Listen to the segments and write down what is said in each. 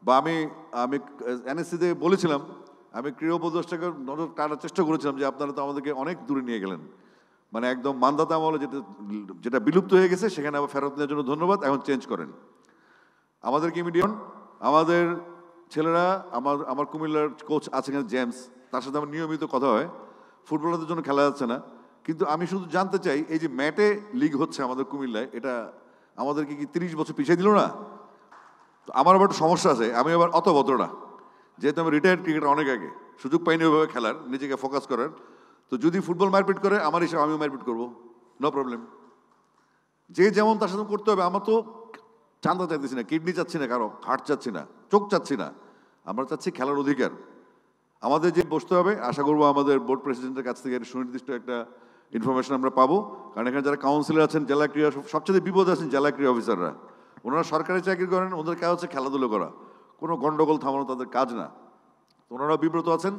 বা আমি আমি এনএসসিতে বলেছিলাম, আমি ক্রীড়া উপদেষ্টাকে নজর টানার চেষ্টা করেছিলাম যে আপনারা তো আমাদেরকে অনেক দূরে নিয়ে গেলেন, মানে একদম মান্দাতা আমলে যেটা যেটা বিলুপ্ত হয়ে গেছে সেখানে আবার ফেরত নেওয়ার জন্য ধন্যবাদ, এখন চেঞ্জ করেন আমাদেরকে ইমিডিয়েট। আমাদের ছেলেরা, আমার কুমিল্লার কোচ আছে এখানে জেমস, তার সাথে আমার নিয়মিত কথা হয়। ফুটবলারদের জন্য খেলা যাচ্ছে না, কিন্তু আমি শুধু জানতে চাই এই যে ম্যাটে লিগ হচ্ছে আমাদের কুমিল্লায়, এটা আমাদেরকে কি 30 বছর পিছিয়ে দিল না? তো আমার আবার একটা সমস্যা আছে, আমি আবার অত ভদ্র না, যেহেতু আমি রিটায়ার্ড ক্রিকেটার অনেক আগে, সুযোগ পাইনি ওইভাবে খেলার, নিজেকে ফোকাস করার। তো যদি ফুটবল মারপিট করে আমার হিসাবে আমিও মারপিট করবো, নো প্রবলেম। যে যেমন তার সাথে করতে হবে। আমরা তো চান্দা চাইতেছি না, কিডনি চাচ্ছি না, কারো হার্ট চাচ্ছি না, চোখ চাচ্ছি না, আমরা চাচ্ছি খেলার অধিকার। আমাদের যে বসতে হবে, আশা করবো আমাদের বোর্ড প্রেসিডেন্টের কাছ থেকে সুনির্দিষ্ট একটা ইনফরমেশন আমরা পাবো, কারণ এখানে যারা কাউন্সিলর আছেন, জেলা ক্রীড়া, সবচেয়ে বিপদে আছেন জেলা ক্রীড়া অফিসাররা। ওনারা সরকারি চাকরি করেন, ওদের কাজ হচ্ছে খেলাধুলো করা, কোনো গন্ডগোল থামানো তাদের কাজ না। ওনারা বিব্রত আছেন,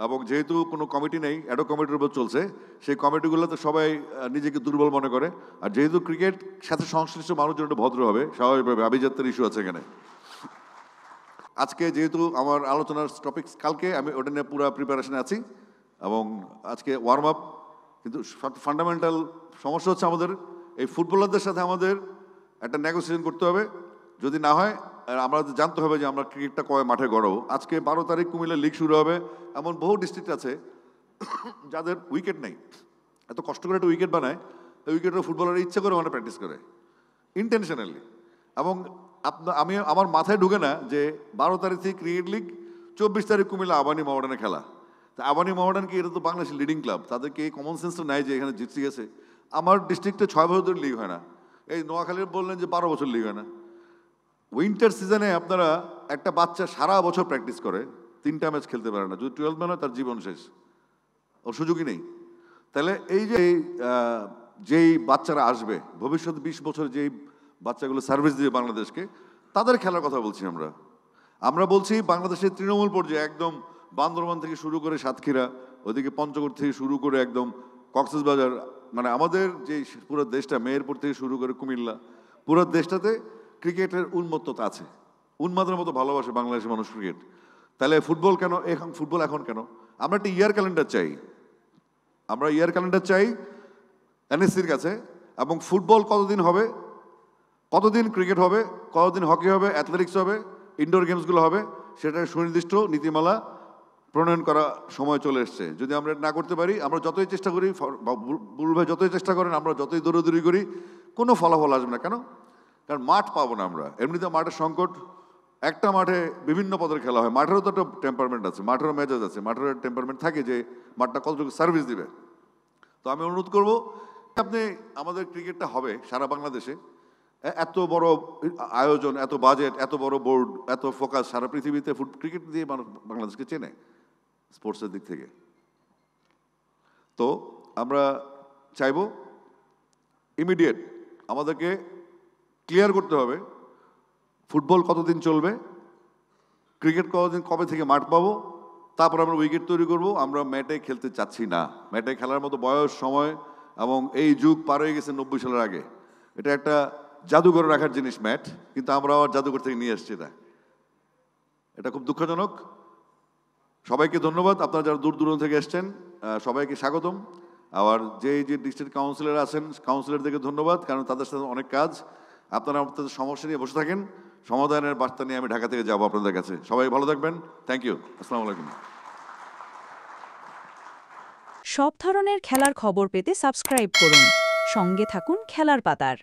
এবং যেহেতু কোনো কমিটি নেই, অ্যাডো কমিটির উপর চলছে, সেই কমিটিগুলোতে সবাই নিজেকে দুর্বল মনে করে। আর যেহেতু ক্রিকেট সাথে সংশ্লিষ্ট মানুষজন একটু ভদ্র হবে, স্বাভাবিকভাবে আভিজাত্যের ইস্যু আছে এখানে। আজকে যেহেতু আমার আলোচনার টপিকস কালকে, আমি ওটা নিয়ে পুরো প্রিপারেশনে আছি, এবং আজকে ওয়ার্ম আপ। কিন্তু ফান্ডামেন্টাল সমস্যা হচ্ছে আমাদের এই ফুটবলারদের সাথে আমাদের একটা নেগোসিয়েশন করতে হবে। যদি না হয়, আমরা জানতে হবে যে আমরা ক্রিকেটটা কয় মাঠে গড়াবো। আজকে 12 তারিখ কুমিল্লা লিগ শুরু হবে, এমন বহু ডিস্ট্রিক্ট আছে যাদের উইকেট নেই, এত কষ্ট করে একটা উইকেট বানায়, এই উইকেটের ফুটবলার ইচ্ছা করে ওখানে প্র্যাকটিস করে ইন্টেনশনালি। এবং আমি আমার মাথায় ঢুকে না যে 12 তারিখ থেকে ক্রিকেট লিগ, 24 তারিখ কুমিল্লা আবানি মহামেডানে খেলা। তা আবানি মহামেডান কি, এটা তো বাংলাদেশের লিডিং ক্লাব, তাদেরকে এই কমন সেন্সটা নাই যে এখানে জিততে গেছে। আমার ডিস্ট্রিক্টে 6 বছর ধরে লিগ হয় না, এই নোয়াখালীর বললেন যে 12 বছর লিগ হয় না। উইন্টার সিজনে আপনারা একটা বাচ্চা সারা বছর প্র্যাকটিস করে 3টা ম্যাচ খেলতে পারে না, যদি 12 ম্যান হয় তার জীবন শেষ, ওর সুযোগই নেই। তাহলে এই যে যেই বাচ্চারা আসবে ভবিষ্যৎ 20 বছর, যেই বাচ্চাগুলো সার্ভিস দিবে বাংলাদেশকে, তাদের খেলার কথা বলছি আমরা। আমরা বলছি বাংলাদেশের তৃণমূল পর্যায়ে একদম বান্দরবান থেকে শুরু করে সাতক্ষীরা, ওইদিকে পঞ্চগড় থেকে শুরু করে একদম কক্সবাজার, মানে আমাদের যে পুরো দেশটা, মেহেরপুর থেকে শুরু করে কুমিল্লা, পুরো দেশটাতে ক্রিকেটের উন্মত্ততা আছে। উন্মাদের মতো ভালোবাসে বাংলাদেশের মানুষ ক্রিকেট। তাহলে ফুটবল কেন এখন, ফুটবল এখন কেন? আমরা একটা ইয়ার ক্যালেন্ডার চাই, আমরা ইয়ার ক্যালেন্ডার চাই এনএসসির কাছে। এবং ফুটবল কতদিন হবে, কতদিন ক্রিকেট হবে, কতদিন হকি হবে, অ্যাথলেটিক্স হবে, ইনডোর গেমসগুলো হবে, সেটা সুনির্দিষ্ট নীতিমালা প্রণয়ন করা সময় চলে এসছে। যদি আমরা না করতে পারি, আমরা যতই চেষ্টা করি, বুলবুল ভাই যতই চেষ্টা করেন, আমরা যতই দৌড়াদৌড়ি করি, কোনো ফলাফল আসবে না। কেন? কারণ মাঠ পাবো না আমরা। এমনিতে মাঠের সংকট, একটা মাঠে বিভিন্ন পদের খেলা হয়, মাঠেরও তো একটা টেম্পারমেন্ট আছে, মাঠেরও মেজাজ আছে, মাঠেরও টেম্পারমেন্ট থাকে যে মাঠটা কতটুকু সার্ভিস দিবে। তো আমি অনুরোধ করবো, আপনি আমাদের ক্রিকেটটা হবে সারা বাংলাদেশে, এত বড় আয়োজন, এত বাজেট, এত বড় বোর্ড, এত ফোকাস, সারা পৃথিবীতে ক্রিকেট দিয়ে মানুষ বাংলাদেশকে চেনে স্পোর্টসের দিক থেকে। তো আমরা চাইবো ইমিডিয়েট আমাদেরকে ক্লিয়ার করতে হবে ফুটবল কতদিন চলবে, ক্রিকেট কতদিন, কবে থেকে মাঠ পাবো, তারপর আমরা উইকেট তৈরি করব। আমরা ম্যাটে খেলতে চাচ্ছি না, ম্যাটে খেলার মতো বয়স, সময় এবং এই যুগ পার হয়ে গেছে 90 সালের আগে। এটা একটা জাদুঘরে রাখার জিনিস ম্যাট, কিন্তু আমরা আবার জাদুঘর থেকে নিয়ে আসছি না, এটা খুব দুঃখজনক। সবাইকে ধন্যবাদ, আপনারা যারা দূর দূরান্ত থেকে এসছেন সবাইকে স্বাগতম। আবার যে ডিস্ট্রিক্ট কাউন্সিলর আছেন, কাউন্সিলরদেরকে ধন্যবাদ, কারণ তাদের সাথে অনেক কাজ। আপনারা আপনাদের সমস্যা নিয়ে বসে থাকেন, সমাধানের বার্তা নিয়ে আমি ঢাকা থেকে যাবো আপনাদের কাছে। সবাই ভালো থাকবেন, থ্যাংক ইউ, আসসালামু আলাইকুম। সব ধরনের খেলার খবর পেতে সাবস্ক্রাইব করুন, সঙ্গে থাকুন খেলার পাতার।